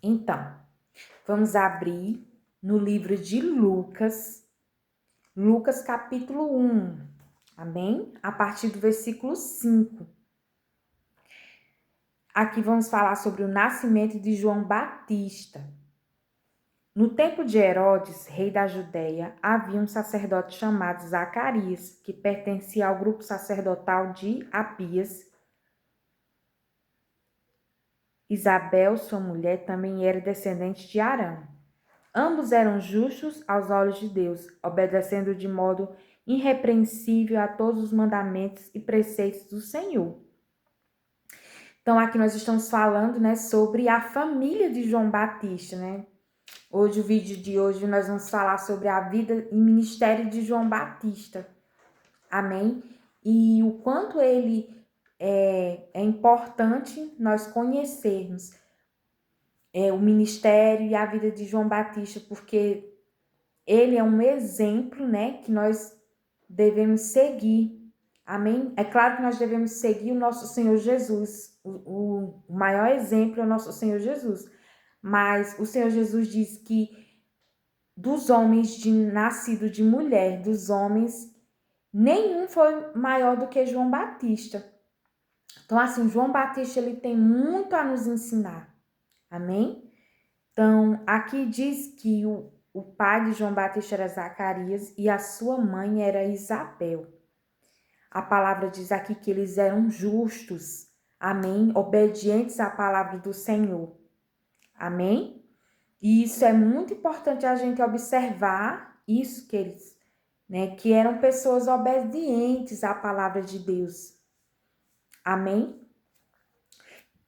Então, vamos abrir no livro de Lucas, Lucas capítulo 1, amém? A partir do versículo 5. Aqui vamos falar sobre o nascimento de João Batista. No tempo de Herodes, rei da Judéia, havia um sacerdote chamado Zacarias, que pertencia ao grupo sacerdotal de Abias. Isabel, sua mulher, também era descendente de Arão. Ambos eram justos aos olhos de Deus, obedecendo de modo irrepreensível a todos os mandamentos e preceitos do Senhor. Então, aqui nós estamos falando, sobre a família de João Batista, Hoje, o vídeo de hoje, nós vamos falar sobre a vida e ministério de João Batista. Amém? E o quanto ele é importante nós conhecermos o ministério e a vida de João Batista, porque ele é um exemplo, que nós devemos seguir. Amém? É claro que nós devemos seguir o nosso Senhor Jesus. O maior exemplo é o nosso Senhor Jesus. Mas o Senhor Jesus diz que dos homens nascido de mulher, dos homens, nenhum foi maior do que João Batista. Então, assim, João Batista, ele tem muito a nos ensinar. Amém? Então, aqui diz que o pai de João Batista era Zacarias e a sua mãe era Isabel. A palavra diz aqui que eles eram justos, amém? Obedientes à palavra do Senhor, amém? E isso é muito importante a gente observar isso que eles, que eram pessoas obedientes à palavra de Deus, amém?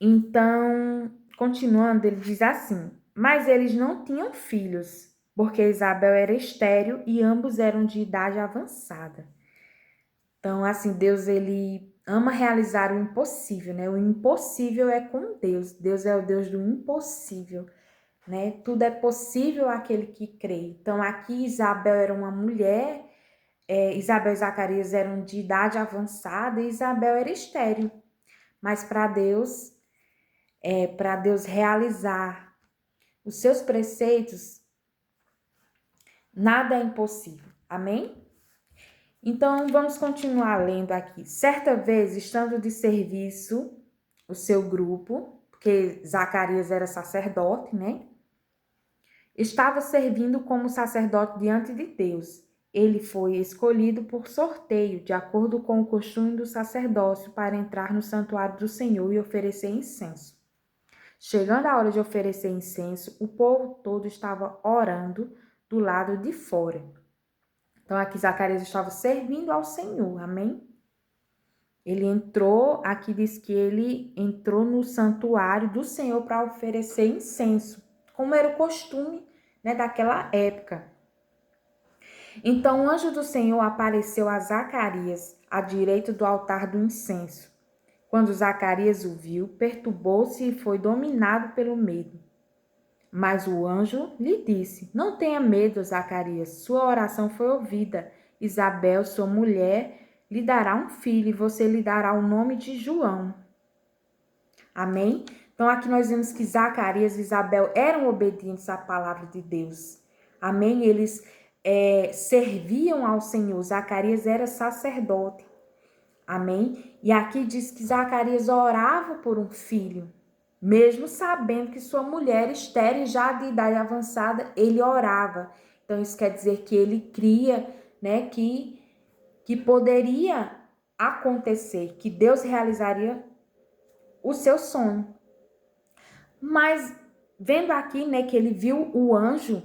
Então, continuando, ele diz assim: mas eles não tinham filhos, porque Isabel era estéril e ambos eram de idade avançada. Então, assim, Deus, ele ama realizar o impossível, O impossível é com Deus. Deus é o Deus do impossível, Tudo é possível àquele que crê. Então, aqui Isabel era uma mulher, Isabel e Zacarias eram de idade avançada e Isabel era estéril. Mas para Deus realizar os seus preceitos, nada é impossível. Amém? Então, vamos continuar lendo aqui. Certa vez, estando de serviço, o seu grupo, porque Zacarias era sacerdote, Estava servindo como sacerdote diante de Deus. Ele foi escolhido por sorteio, de acordo com o costume do sacerdócio, para entrar no santuário do Senhor e oferecer incenso. Chegando a hora de oferecer incenso, o povo todo estava orando do lado de fora. Então, aqui Zacarias estava servindo ao Senhor, amém? Ele entrou, aqui diz que ele entrou no santuário do Senhor para oferecer incenso, como era o costume, daquela época. Então, o anjo do Senhor apareceu a Zacarias, à direita do altar do incenso. Quando Zacarias o viu, perturbou-se e foi dominado pelo medo. Mas o anjo lhe disse: não tenha medo, Zacarias, sua oração foi ouvida. Isabel, sua mulher, lhe dará um filho e você lhe dará o nome de João. Amém? Então, aqui nós vemos que Zacarias e Isabel eram obedientes à palavra de Deus. Amém? Eles serviam ao Senhor. Zacarias era sacerdote. Amém? E aqui diz que Zacarias orava por um filho. Mesmo sabendo que sua mulher estéril, já de idade avançada, ele orava. Então, isso quer dizer que ele cria, que poderia acontecer, que Deus realizaria o seu sonho. Mas, vendo aqui, que ele viu o anjo,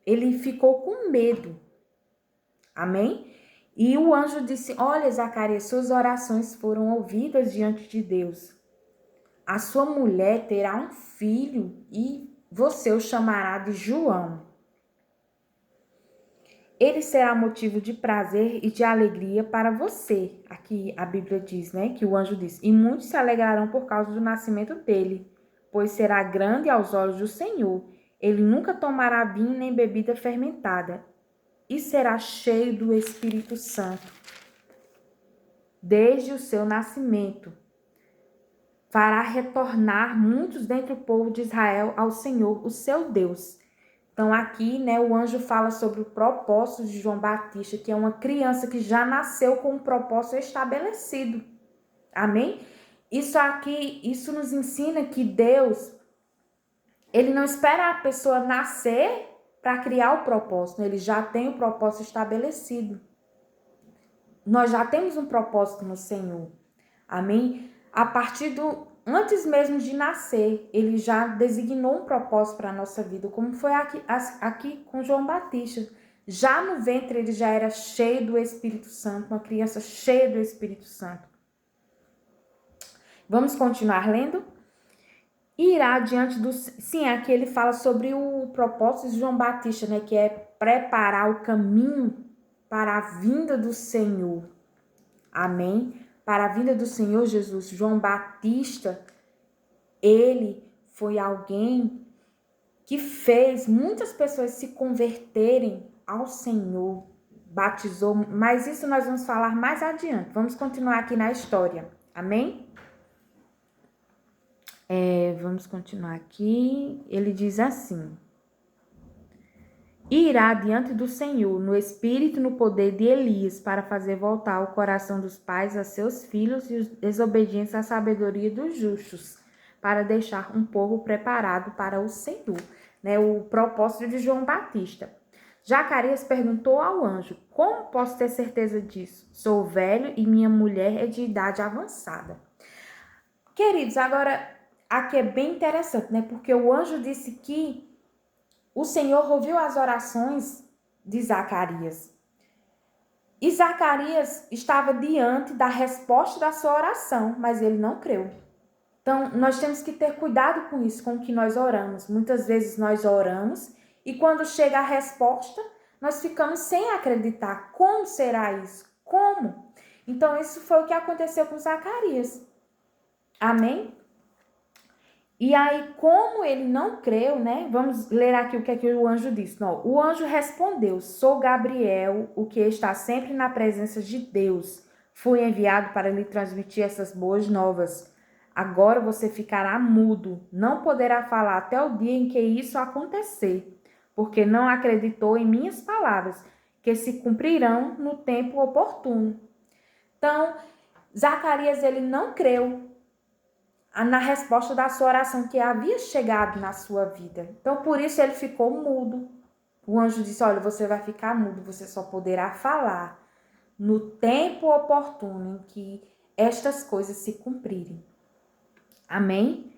ele ficou com medo. Amém? E o anjo disse: olha, Zacarias, suas orações foram ouvidas diante de Deus. A sua mulher terá um filho e você o chamará de João. Ele será motivo de prazer e de alegria para você. Aqui a Bíblia diz, que o anjo diz: e muitos se alegrarão por causa do nascimento dele, pois será grande aos olhos do Senhor. Ele nunca tomará vinho nem bebida fermentada, e será cheio do Espírito Santo desde o seu nascimento. fará retornar muitos dentre o povo de Israel ao Senhor, o seu Deus. Então aqui, né, o anjo fala sobre o propósito de João Batista, que é uma criança que já nasceu com um propósito estabelecido. Amém? Isso nos ensina que Deus, ele não espera a pessoa nascer para criar o propósito, ele já tem o propósito estabelecido. Nós já temos um propósito no Senhor. Amém? Antes mesmo de nascer, ele já designou um propósito para a nossa vida, como foi aqui com João Batista. Já no ventre ele já era cheio do Espírito Santo, uma criança cheia do Espírito Santo. Vamos continuar lendo? Irá diante do... Sim, aqui ele fala sobre o propósito de João Batista, né? Que é preparar o caminho para a vinda do Senhor. Amém? Para a vinda do Senhor Jesus. João Batista, ele foi alguém que fez muitas pessoas se converterem ao Senhor. Batizou, mas isso nós vamos falar mais adiante. Vamos continuar aqui na história. Amém? Vamos continuar aqui. Ele diz assim: irá diante do Senhor no espírito e no poder de Elias para fazer voltar o coração dos pais a seus filhos e os desobedientes à sabedoria dos justos, para deixar um povo preparado para o Senhor. Né? O propósito de João Batista. Zacarias perguntou ao anjo: como posso ter certeza disso? Sou velho e minha mulher é de idade avançada. Queridos, agora aqui é bem interessante, né? Porque o anjo disse que o Senhor ouviu as orações de Zacarias. E Zacarias estava diante da resposta da sua oração, mas ele não creu. Então, nós temos que ter cuidado com isso, com o que nós oramos. Muitas vezes nós oramos e quando chega a resposta, nós ficamos sem acreditar. Como será isso? Como? Então, isso foi o que aconteceu com Zacarias. Amém? E aí, como ele não creu, né? Vamos ler aqui o que é que o anjo disse. Não, o anjo respondeu: sou Gabriel, o que está sempre na presença de Deus. Fui enviado para lhe transmitir essas boas novas. Agora você ficará mudo, não poderá falar até o dia em que isso acontecer, porque não acreditou em minhas palavras, que se cumprirão no tempo oportuno. Então, Zacarias, ele não creu na resposta da sua oração que havia chegado na sua vida. Então, por isso ele ficou mudo. O anjo disse: olha, você vai ficar mudo, você só poderá falar no tempo oportuno em que estas coisas se cumprirem. Amém?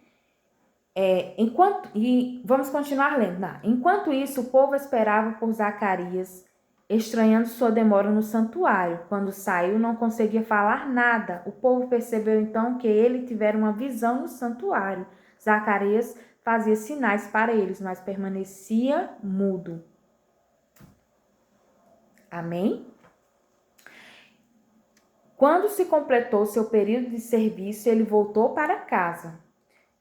Vamos continuar lendo. Enquanto isso, o povo esperava por Zacarias, estranhando sua demora no santuário. Quando saiu, não conseguia falar nada. O povo percebeu então que ele tivera uma visão no santuário. Zacarias fazia sinais para eles, mas permanecia mudo. Amém? Quando se completou seu período de serviço, ele voltou para casa.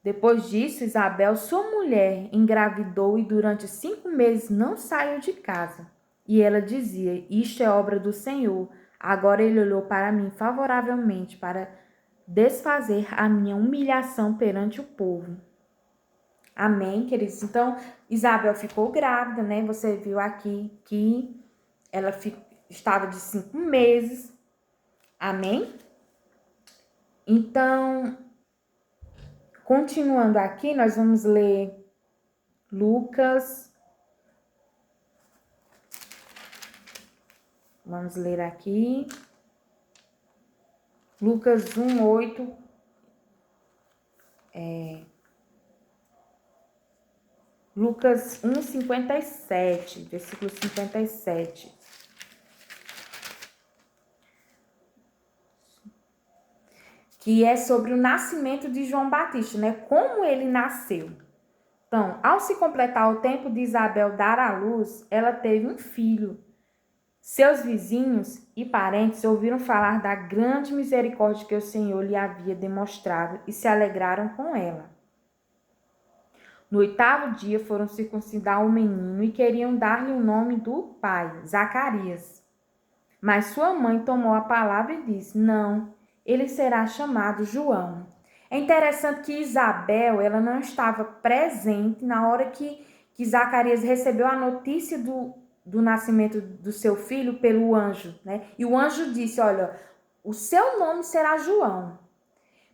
Depois disso, Isabel, sua mulher, engravidou e durante 5 meses não saiu de casa. E ela dizia: isto é obra do Senhor. Agora ele olhou para mim favoravelmente para desfazer a minha humilhação perante o povo. Amém, queridos? Então, Isabel ficou grávida, né? Você viu aqui que ela estava de 5 meses. Amém? Então, continuando aqui, nós vamos ler Lucas. Vamos ler aqui. Lucas 1:8. Lucas 1:57, versículo 57. Que é sobre o nascimento de João Batista, né? Como ele nasceu. Então, ao se completar o tempo de Isabel dar à luz, ela teve um filho. Seus vizinhos e parentes ouviram falar da grande misericórdia que o Senhor lhe havia demonstrado e se alegraram com ela. No 8º dia foram circuncidar o menino e queriam dar-lhe o nome do pai, Zacarias. Mas sua mãe tomou a palavra e disse: não, ele será chamado João. É interessante que Isabel, ela não estava presente na hora que Zacarias recebeu a notícia do nascimento do seu filho pelo anjo, né? E o anjo disse, olha, o seu nome será João.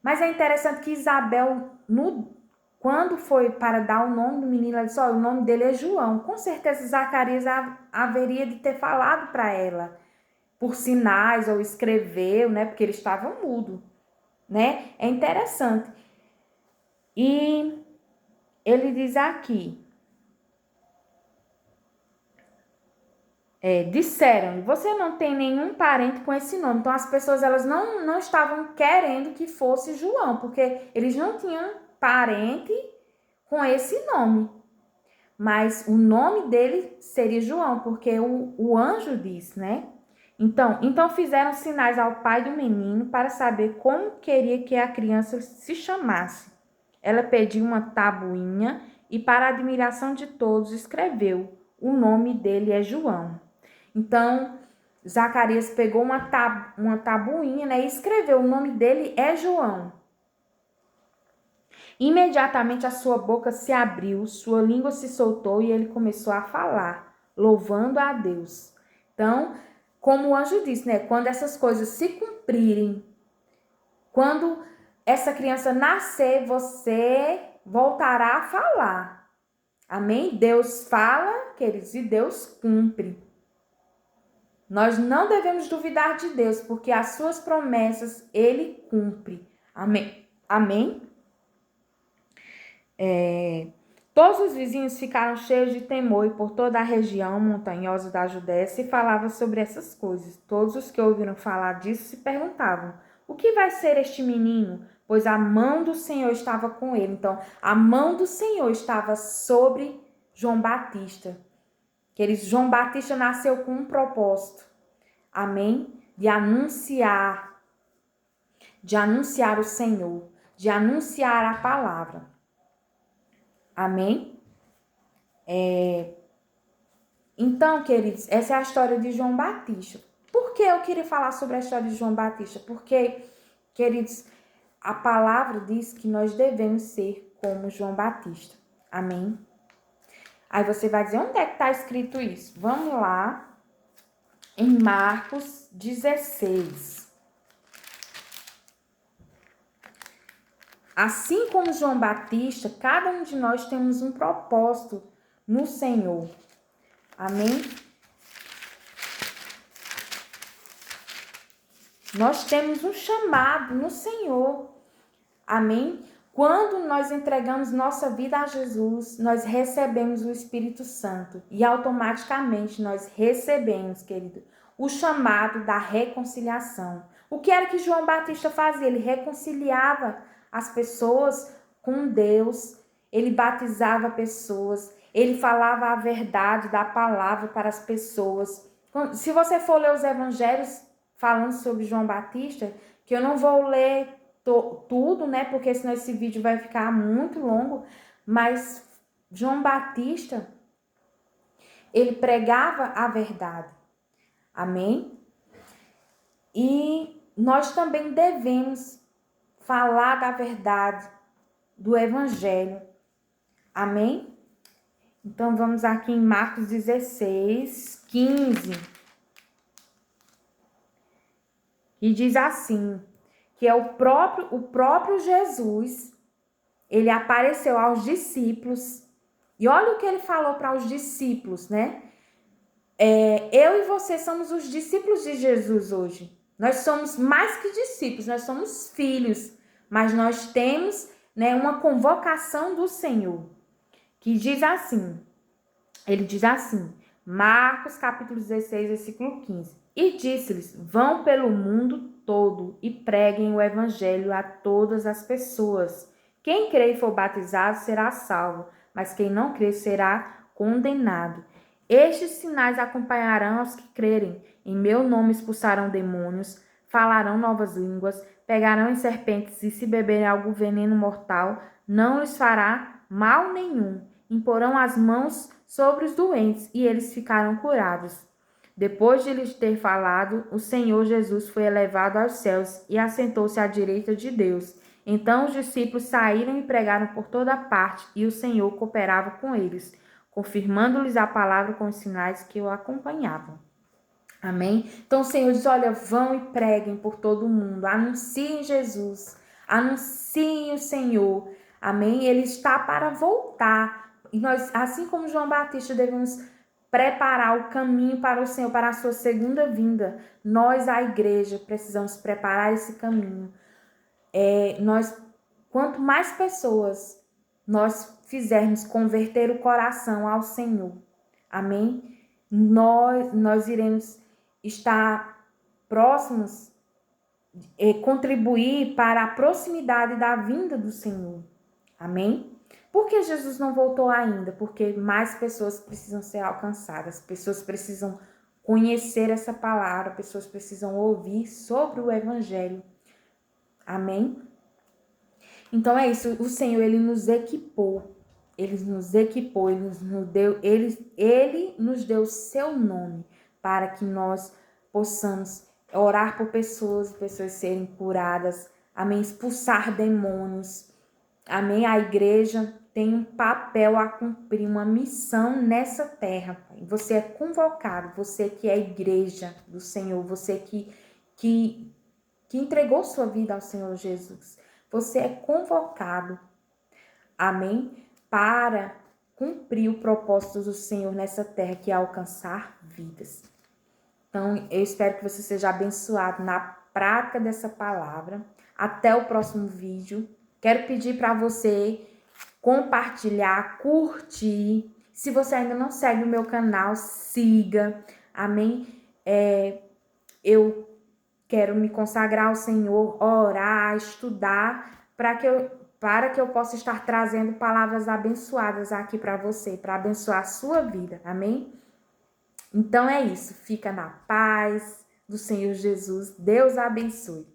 Mas é interessante que Isabel, quando foi para dar o nome do menino, ela disse, olha, o nome dele é João. Com certeza Zacarias haveria de ter falado para ela, por sinais, ou escreveu, né? Porque ele estava mudo, né? É interessante. E ele diz aqui, disseram, você não tem nenhum parente com esse nome. Então as pessoas elas não estavam querendo que fosse João, porque eles não tinham parente com esse nome. Mas o nome dele seria João, porque o anjo diz, né? Então fizeram sinais ao pai do menino para saber como queria que a criança se chamasse. Ela pediu uma tabuinha e, para a admiração de todos, escreveu: o nome dele é João. Então, Zacarias pegou uma tabuinha, né, e escreveu: o nome dele é João. Imediatamente a sua boca se abriu, sua língua se soltou e ele começou a falar, louvando a Deus. Então, como o anjo disse, né, quando essas coisas se cumprirem, quando essa criança nascer, você voltará a falar. Amém? Deus fala, queridos, e Deus cumpre. Nós não devemos duvidar de Deus, porque as suas promessas Ele cumpre. Amém? Amém? Todos os vizinhos ficaram cheios de temor e por toda a região montanhosa da Judéia se falava sobre essas coisas. Todos os que ouviram falar disso se perguntavam: o que vai ser este menino? Pois a mão do Senhor estava com ele. Então, a mão do Senhor estava sobre João Batista. Queridos, João Batista nasceu com um propósito. Amém? De anunciar o Senhor, de anunciar a palavra. Amém? Então, queridos, essa é a história de João Batista. Por que eu queria falar sobre a história de João Batista? Porque, queridos, a palavra diz que nós devemos ser como João Batista. Amém? Aí você vai dizer, onde é que está escrito isso? Vamos lá, em Marcos 16. Assim como João Batista, cada um de nós temos um propósito no Senhor. Amém? Nós temos um chamado no Senhor. Amém? Quando nós entregamos nossa vida a Jesus, nós recebemos o Espírito Santo. E automaticamente nós recebemos, querido, o chamado da reconciliação. O que era que João Batista fazia? Ele reconciliava as pessoas com Deus. Ele batizava pessoas. Ele falava a verdade da palavra para as pessoas. Se você for ler os evangelhos falando sobre João Batista, que eu não vou ler tudo, né? Porque senão esse vídeo vai ficar muito longo. Mas João Batista, ele pregava a verdade. Amém? E nós também devemos falar da verdade, do evangelho. Amém? Então, vamos aqui em Marcos 16, 15. E diz assim, que é o próprio Jesus, ele apareceu aos discípulos. E olha o que ele falou para os discípulos, né? Eu e você somos os discípulos de Jesus hoje. Nós somos mais que discípulos, nós somos filhos. Mas nós temos, né, uma convocação do Senhor. Que diz assim, ele diz assim, Marcos capítulo 16, versículo 15. E disse-lhes, vão pelo mundo todo e preguem o evangelho a todas as pessoas. Quem crer e for batizado será salvo, mas quem não crer será condenado. Estes sinais acompanharão aos que crerem. Em meu nome expulsarão demônios, falarão novas línguas, pegarão em serpentes e se beberem algum veneno mortal, não lhes fará mal nenhum. Imporão as mãos sobre os doentes e eles ficarão curados. Depois de lhes ter falado, o Senhor Jesus foi elevado aos céus e assentou-se à direita de Deus. Então os discípulos saíram e pregaram por toda parte, e o Senhor cooperava com eles, confirmando-lhes a palavra com os sinais que o acompanhavam. Amém? Então o Senhor diz, olha, vão e preguem por todo o mundo, anunciem Jesus, anunciem o Senhor. Amém? Ele está para voltar. E nós, assim como João Batista, devemos preparar o caminho para o Senhor, para a sua segunda vinda. Nós, a igreja, precisamos preparar esse caminho. Quanto mais pessoas nós fizermos converter o coração ao Senhor, amém? Nós iremos estar próximos e contribuir para a proximidade da vinda do Senhor, amém? Por que Jesus não voltou ainda? Porque mais pessoas precisam ser alcançadas, pessoas precisam conhecer essa palavra, pessoas precisam ouvir sobre o Evangelho, amém? Então é isso, o Senhor, Ele nos equipou, Ele nos deu o seu nome para que nós possamos orar por pessoas serem curadas, amém, expulsar demônios, amém, a igreja tem um papel a cumprir, uma missão nessa terra, Pai. Você é convocado, você que é a igreja do Senhor, você que entregou sua vida ao Senhor Jesus. Você é convocado, amém, para cumprir o propósito do Senhor nessa terra, que é alcançar vidas. Então, eu espero que você seja abençoado na prática dessa palavra. Até o próximo vídeo. Quero pedir para você compartilhar, curtir. Se você ainda não segue o meu canal, siga, amém? Eu quero me consagrar ao Senhor, orar, estudar, para que eu possa estar trazendo palavras abençoadas aqui para você, para abençoar a sua vida, amém? Então é isso, fica na paz do Senhor Jesus, Deus abençoe.